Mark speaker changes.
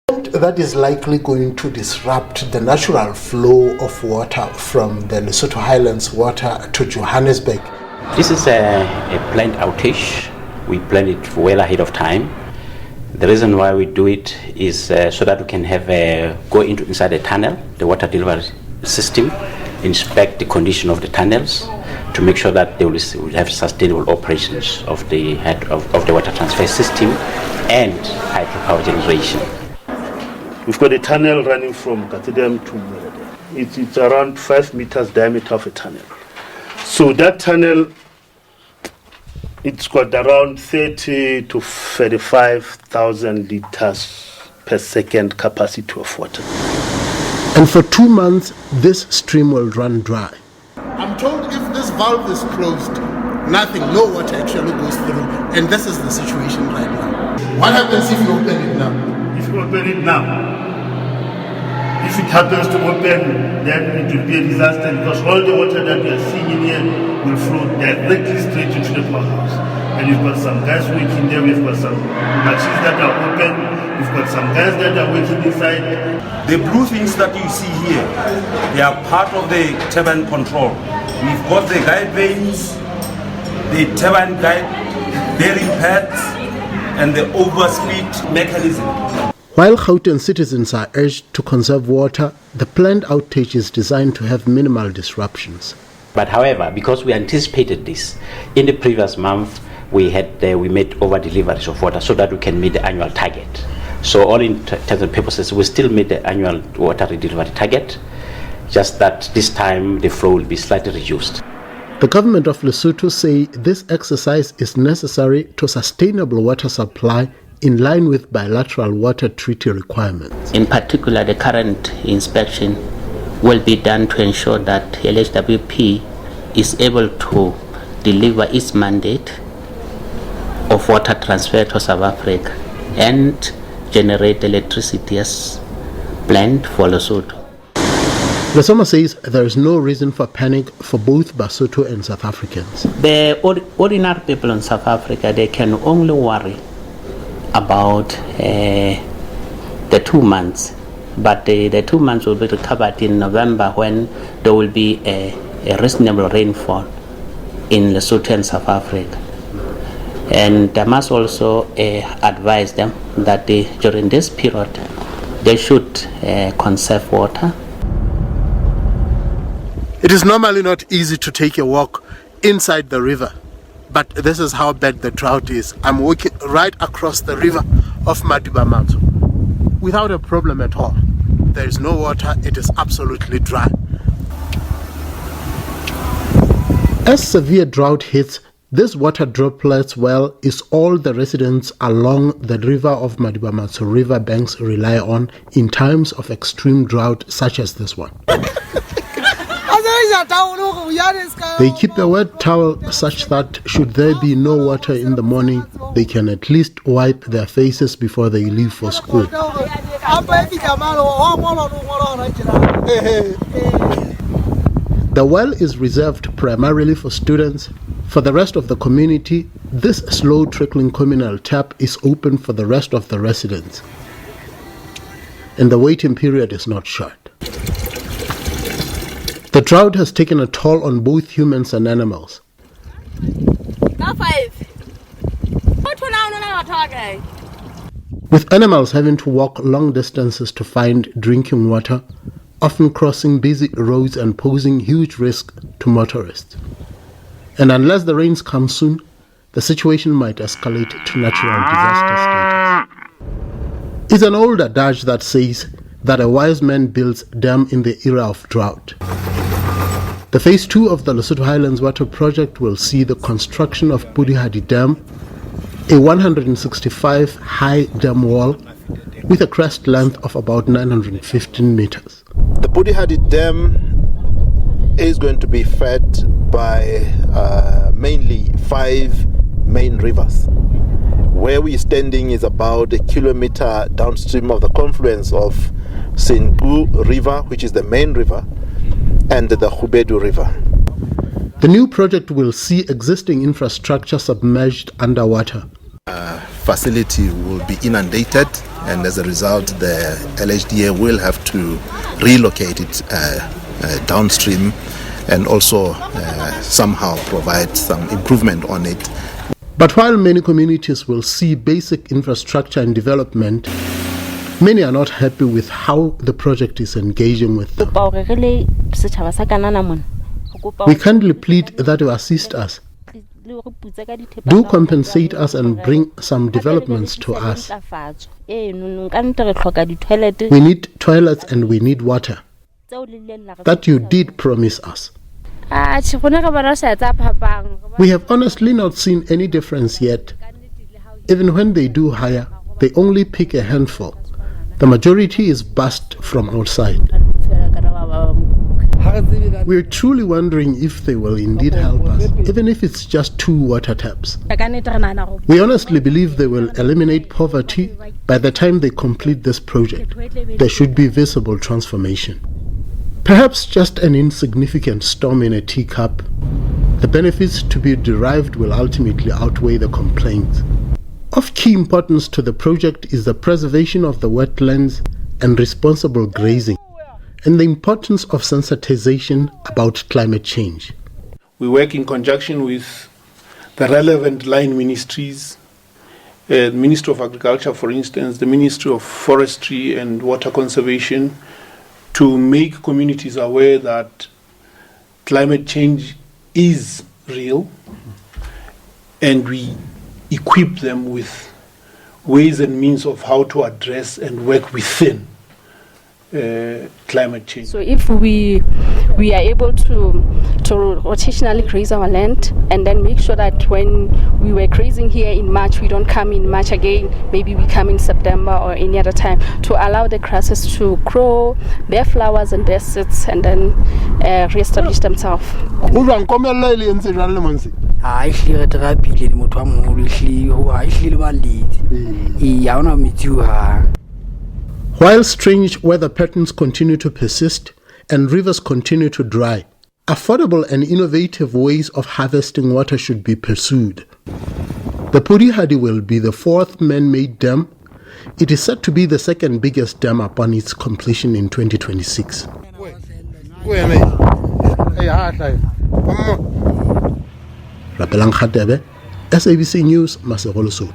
Speaker 1: That is likely going to disrupt the natural flow of water from the Lesotho Highlands Water to Johannesburg.
Speaker 2: This is a planned outage. We planned it well ahead of time. The reason why we do it is so that we can have go inside the tunnel, the water delivery system, inspect the condition of the tunnels to make sure that they will have sustainable operations of the water transfer system and hydropower generation.
Speaker 3: We've got a tunnel running from Katse to Mohale. It's around 5 meters diameter of a tunnel. So that tunnel, it's got around 30 to 35,000 liters per second capacity of water.
Speaker 1: And for 2 months, this stream will run dry. I'm told if this valve is closed, no water actually goes through. And this is the situation right now. What happens if you open it now?
Speaker 3: If you open it now, if it happens to open, then it will be a disaster because all the water that we are seeing in here will flow directly straight into the powerhouse. And we've got some guys working there, we've got some machines that are open, we've got some guys that are working inside.
Speaker 4: The blue things that you see here, they are part of the turbine control. We've got the guide vanes, the turbine guide bearing pads, and the overspeed mechanism.
Speaker 1: While Gauteng citizens are urged to conserve water, the planned outage is designed to have minimal disruptions.
Speaker 2: But however, because we anticipated this, in the previous month we made over deliveries of water so that we can meet the annual target. So all intents and purposes, we still meet the annual water delivery target, just that this time the flow will be slightly reduced.
Speaker 1: The government of Lesotho say this exercise is necessary to sustainable water supply in line with bilateral water treaty requirements.
Speaker 5: In particular, the current inspection will be done to ensure that LHWP is able to deliver its mandate of water transfer to South Africa and generate electricity as planned for Lesotho.
Speaker 1: Lesotho says there is no reason for panic for both Basotho and South Africans.
Speaker 5: The ordinary people in South Africa, they can only worry about the 2 months, but the 2 months will be recovered in November when there will be a reasonable rainfall in Lesotho and South Africa. And I must also advise them that during this period they should conserve water.
Speaker 1: It is normally not easy to take a walk inside the river, but this is how bad the drought is. I'm walking right across the river of Madiba without a problem at all. There is no water, it is absolutely dry. As severe drought hits, this water droplets well is all the residents along the river of Madiba river banks rely on in times of extreme drought such as this one. They keep a wet towel such that should there be no water in the morning, they can at least wipe their faces before they leave for school. The well is reserved primarily for students. For the rest of the community, this slow trickling communal tap is open for the rest of the residents. And the waiting period is not short. The drought has taken a toll on both humans and animals. With animals having to walk long distances to find drinking water, often crossing busy roads and posing huge risk to motorists. And unless the rains come soon, the situation might escalate to natural disaster status. It's an old adage that says that a wise man builds dam in the era of drought. The phase 2 of the Lesotho Highlands Water Project will see the construction of Polihali Dam, a 165 high dam wall with a crest length of about 915 meters.
Speaker 6: The Polihali Dam is going to be fed by mainly 5 main rivers. Where we're standing is about a kilometer downstream of the confluence of Senqu River, which is the main river, and the Khubedu River.
Speaker 1: The new project will see existing infrastructure submerged underwater.
Speaker 6: facility will be inundated, and as a result the LHDA will have to relocate it downstream and also somehow provide some improvement on it.
Speaker 1: But while many communities will see basic infrastructure and development, many are not happy with how the project is engaging with them. We kindly plead that you assist us. Do compensate us and bring some developments to us. We need toilets and we need water. That you did promise us. We have honestly not seen any difference yet. Even when they do hire, they only pick a handful. The majority is bussed from outside. We're truly wondering if they will indeed help us, even if it's just 2 water taps. We honestly believe they will eliminate poverty by the time they complete this project. There should be visible transformation. Perhaps just an insignificant storm in a teacup, the benefits to be derived will ultimately outweigh the complaints. Of key importance to the project is the preservation of the wetlands and responsible grazing, and the importance of sensitization about climate change.
Speaker 7: We work in conjunction with the relevant line ministries, the Ministry of Agriculture, for instance, the Ministry of Forestry and Water Conservation, to make communities aware that climate change is real, and we equip them with ways and means of how to address and work within climate change.
Speaker 8: So if we are able to rotationally graze our land and then make sure that when we were grazing here in March, we don't come in March again, maybe we come in September or any other time, to allow the grasses to grow, bear flowers and bear seeds, and then reestablish themselves.
Speaker 1: While strange weather patterns continue to persist and rivers continue to dry, affordable and innovative ways of harvesting water should be pursued. The Polihali will be the 4th man-made dam. It is said to be the 2nd biggest dam upon its completion in 2026. Rapelang Khatebe, SABC News, Lesotho.